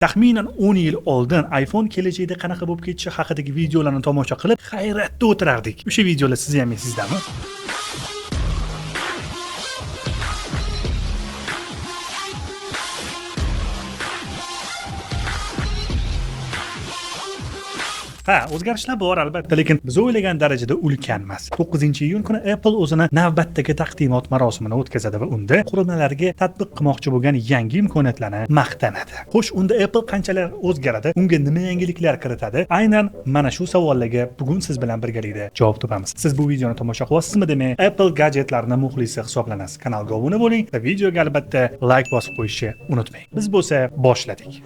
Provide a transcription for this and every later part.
Taxminan 10 yil oldin iPhone kelajakda qanaqa bo'lib ketishi haqidagi videolarni tomosha qilib, hayratda o'tirardik. O'sha videolar siz ham esizdami? O'zgarishlar bor albatta, lekin biz o'ylagan darajada ulkan emas. 9-iyun kuni Apple o'zini navbatdagi taqdimot marosimini o'tkazadi va unda qurilmalarga tatbiq qilmoqchi bo'lgan yangi imkoniyatlarni maqtanadi. Xo'sh, unda Apple qanchalar o'zgaradi? Unga nima yangiliklar kiritadi? Aynan mana shu savollarga bugun siz bilan birgalikda javob topamiz. Siz bu videoni tomosha qilyapsizmi? Demak, Apple gadjetlarini muxlisi hisoblanasiz. Kanalga obuna bo'ling va videoga albatta like bosib qo'yishni unutmang. Biz bo'lsa boshladik.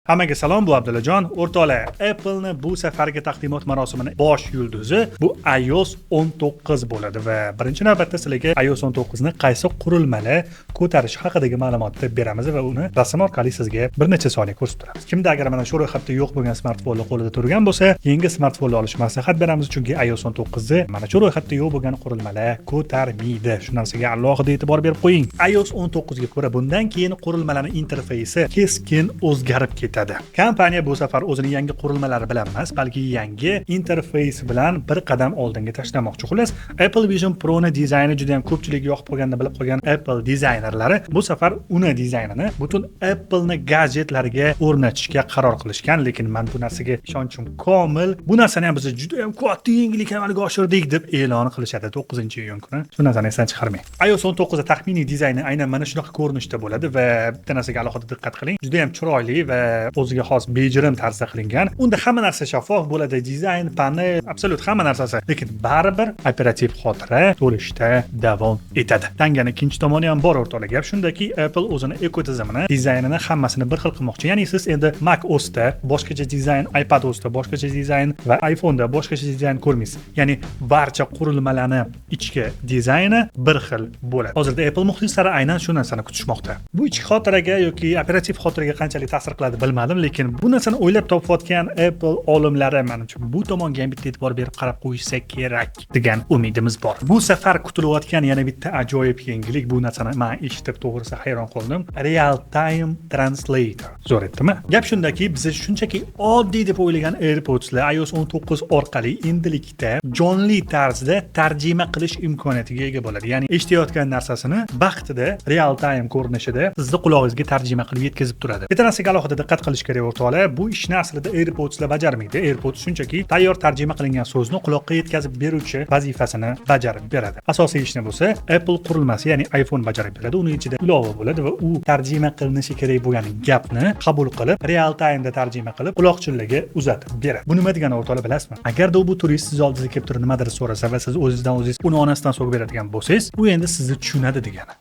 Hammaga salom, bu Abdullajon. O'rtoqlar, Apple'ni bu safargi taqdimot marosimining bosh yulduzi bu iOS 19 bo'ladi va birinchi navbatda sizlarga iOS 19 ni qaysi qurilmalar ko'tarishi haqidagi ma'lumotni beramiz va uni rasm orqali sizga bir necha soniya ko'rsatib turamiz. Kimda agar mana shu ro'yxatda yo'q bo'lgan smartfonlar qo'lida turgan bo'lsa, yangi smartfonlar olish maslahat beramiz, chunki iOS 19 ni mana shu ro'yxatda yo'q bo'lgan qurilmalar ko'tarmaydi. Shu narsaga alohida e'tibor berib qo'ying. iOS 19 ga ko'ra bundan keyin qurilmalarning interfeysi keskin o'zgarib ketadi. Kompaniya bu safar o'zining yangi qurilmalari bilan emas, balki yangi interfeys bilan bir qadam oldinga tashlamoqchi. Xullas, Apple Vision Pro ni dizayni juda ham ko'pchilik yoqib qolganini bilib qolgan Apple dizaynerlari bu safar uni dizaynini butun Apple ni gadjetlariga o'rnatishga qaror qilishgan, lekin men bu narsaga ishonchim komil. Bu narsani ham biz juda ham katta yangilik amalga oshirdik deb e'lon qilishadi 9-iyun kuni. Shu narsani esdan chiqarmang. iOS 19 da taxminiy dizayni aynan mana shunaqa ko'rinishda bo'ladi va bitta narsaga alohida diqqat qiling. Juda ham chiroyli va o'ziga xos bejirim tarzda qilingan. Unda hamma narsa shaffof bo'ladi, dizayn, panel, absolut hamma narsasi. Lekin baribir operativ xotira to'lishda davom etadi. Tanganing ikkinchi tomoni ham bor o'rtoqlar. Gap shundaki, Apple o'zini ekotizimini, dizaynini hammasini bir xil qilmoqchi. Ya'ni siz endi Mac OSda boshqacha dizayn, iPad OSda boshqacha dizayn va iPhone'da boshqacha dizayn ko'rmaysiz. Ya'ni barcha qurilmalarni ichki dizayni bir xil bo'ladi. Hozirda Apple muxlislari aynan shu narsani kutishmoqda. Bu ichki xotiraga yoki operativ xotiraga qanchalik ta'sir qiladi bilmadim, lekin bu narsani o'ylab topayotgan Apple olimlari menimcha bu tomonga ham bitta e'tibor berib qarab qo'yishsa kerak degan umidimiz bor. Bu safar kutilayotgan yana bitta ajoyib yangilik, bu narsani men eshitib to'g'risi hayron qoldim. Real Time Translator. Zo'r aytdimi? Gap shundaki, biz shunchaki oddiy deb o'ylagan AirPods'lar iOS 19 orqali endilikda jonli tarzda tarjima qilish imkoniyatiga ega bo'ladi. Ya'ni eshitayotgan narsasini vaqtida real time ko'rinishida sizni qulog'ingizga tarjima qilib yetkazib turadi. Bitta narsaga alohida diqqat qilish kerak o'rtoqlar. Bu ishni aslida AirPods'lar bajarmaydi. AirPods shunchaki tayyor tarjima qilingan so'zni quloqqa yetkazib beruvchi vazifasini bajarib beradi. Asosiy ishni bo'lsa Apple qurilmasi, ya'ni iPhone bajarib beradi. Uning ichida ilova bo'ladi va u tarjima qilinishi kerak bo'lgan gapni qabul qilib, real time da tarjima qilib quloqchinlarga uzatib beradi. Bu nima degani o'rtoqlar, bilasizmi? Agarda u bu turist siz oldingizga kelib turib nimadir so'rasa va siz o'zingizdan o'zingiz uni onasidan so'rab beradigan bo'lsangiz, u endi sizni tushunadi degani.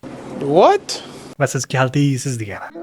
What? Va siz kaltiysiz degani.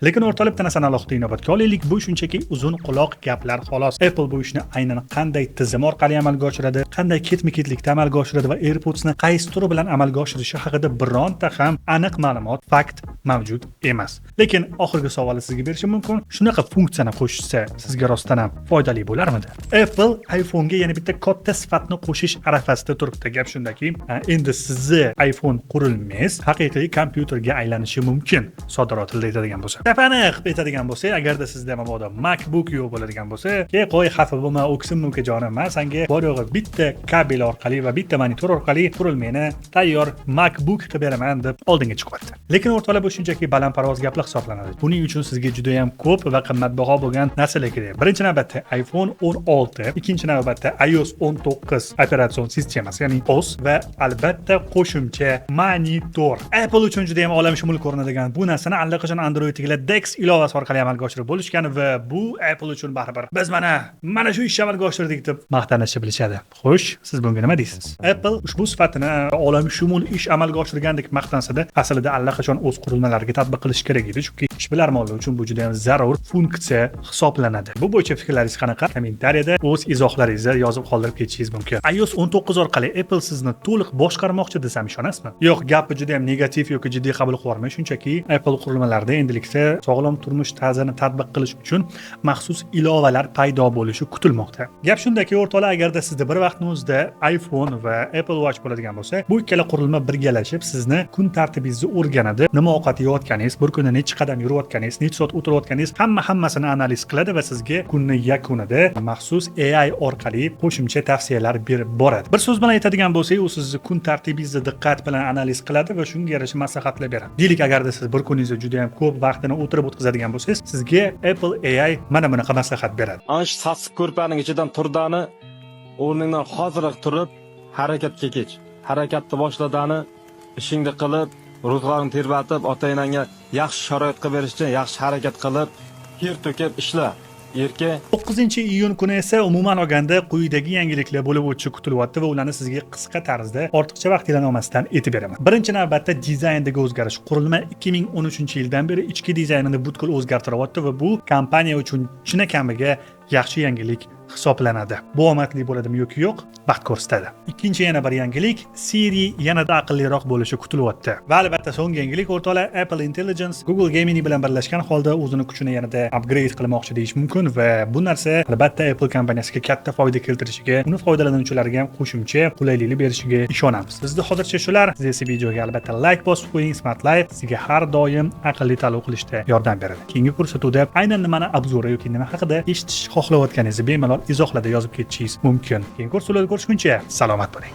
Lekin o'rtoqlar, bitta narsani alohida inobatga olaylik, bu shunchaki uzun quloq gaplar xolos. Apple bu ishni aynan qanday tizim orqali amalga oshiradi, qanday ketma-ketlikda amalga oshiradi va AirPods ni qaysi turi bilan amalga oshirishi haqida bironta ham aniq ma'lumot, fakt mavjud emas. Lekin oxirgi savolni sizga berishim mumkin. Shunaqa funksiyani qo'shsa, sizga rostdan ham foydali bo'larmidi? Apple iPhone'ga yana bitta katta sifatni qo'shish arafasida turibdi. Gap shundaki, endi sizni iPhone qurilmangiz haqiqiy kompyuterga aylanishi mumkin, sodda tilda aytadigan bo'lsa. Aniq aytadigan bo'lsa, agarda sizda mabodo MacBook yo'q bo'ladigan bo'lsa, qo'y xafa bo'lma, o'ksim jonim, men senga bor yo'g'i bitta kabel orqali va bitta monitor orqali qurilmani tayyor MacBook qilib beraman deb oldinga chiqyapti. Lekin o'rtoqlar, bu shunchaki balandparvoz gaplar hisoblanadi. Buning uchun sizga juda ham ko'p va qimmatbaho bo'lgan narsalar kerak. Birinchi navbatda iPhone 16, ikkinchi navbatda iOS 19 operatsion sistemasi, ya'ni OS va albatta qo'shimcha monitor. Apple uchun juda ham olamshumul ko'rinadigan bu narsani allaqachon Androidga Dex ilovasi orqali amalga oshirib bo'lishgan va bu Apple uchun baribir biz mana shu ishni amalga oshirdik deb maqtanishni bilishadi. Xo'sh, siz bunga nima deysiz? Apple ushbu sifatini olamshumul ish amalga oshirgandek maqtansada, aslida allaqachon o'z qurilmalariga tatbiq qilish kerak edi, chunki ishbilarmonlar uchun bu juda ham zarur funksiya hisoblanadi. Bu bo'yicha fikrlaringiz qanaqa? Kommentariyada o'z izohlaringizni yozib qoldirib ketishingiz mumkin. iOS 19 orqali Apple sizni to'liq boshqarmoqchi desam ishonasizmi? Yo'q, gapi juda ham negativ yoki jiddiy qabul qilib shunchaki Apple qurilmalarida endilikda sog'lom turmush tarzini tatbiq qilish uchun maxsus ilovalar paydo bo'lishi kutilmoqda. Gap shundaki, o'rtoqlar, agarda sizda bir vaqtning o'zida iPhone va Apple Watch bo'ladigan bo'lsa, bu ikkala qurilma birgalashib sizni kun tartibingizni o'rganadi. Nima ovqat yeyotganingiz, bir kunda necha qadam yurayotganingiz, necha soat o'tirayotganingiz hammasini analiz qiladi va sizga kunning yakunida maxsus AI orqali qo'shimcha tavsiyalar berib boradi. Bir so'z bilan aytadigan bo'lsak, u sizni kun tartibingizni diqqat bilan analiz qiladi va shunga yarasha maslahatlar beradi. Deylik, agarda siz bir kuningizda juda ham ko'p vaqtini o'tirib o'tkazadigan bo'lsangiz, sizga Apple AI mana bunaqa maslahat beradi. Ana shu sassiq ko'rpaning ichidan turdani o'rningdan hoziroq turib harakatga kech. Harakatni boshladani ishingni qilib, ro'zg'oringni terbatib, ota-onangga yaxshi sharoit qilib berish uchun yaxshi harakat qilib, ter to'kib ishla. Erka 9-iyun kuni esa umuman olganda quyidagi yangiliklar bo'lib o'tishi kutilyapti va ularni sizga qisqa tarzda ortiqcha vaqt olmasdan aytib beraman. Birinchi navbatda dizayndagi o'zgarish. Qurilma 2013-yildan beri ichki dizaynini butkul o'zgartiryapti va bu kompaniya uchun chinakamiga yaxshi yangilik hisoblanadi. Bu omadli bo'ladimi yoki yo'q, vaqt ko'rsatadi. Ikkinchi yana bir yangilik, Siri yanada aqlliroq bo'lishi kutilyapti. Va albatta so'nggi yangilik, o'rtoqlar, Apple Intelligence Google Gemini bilan birlashgan holda o'zini kuchini yanada upgrade qilmoqchi deyish mumkin va bu narsa albatta Apple kompaniyasiga katta foyda keltirishiga, uni foydalanuvchilarga ham qo'shimcha qulayliklar berishiga ishonamiz. Bizda hozircha shular. Siz esa videoga albatta like bosib qo'ying. Smart Life sizga har doim aqlli tanlov qilishda yordam beradi. Keyingi ko'rsatuvda aynan nimani obzori yoki nima haqida eshitish xohlayotganingizni bemalol izohlarda yozib ketishingiz mumkin. Keyingi ko'rsatuvlarda ko'rishguncha salomat bo'ling.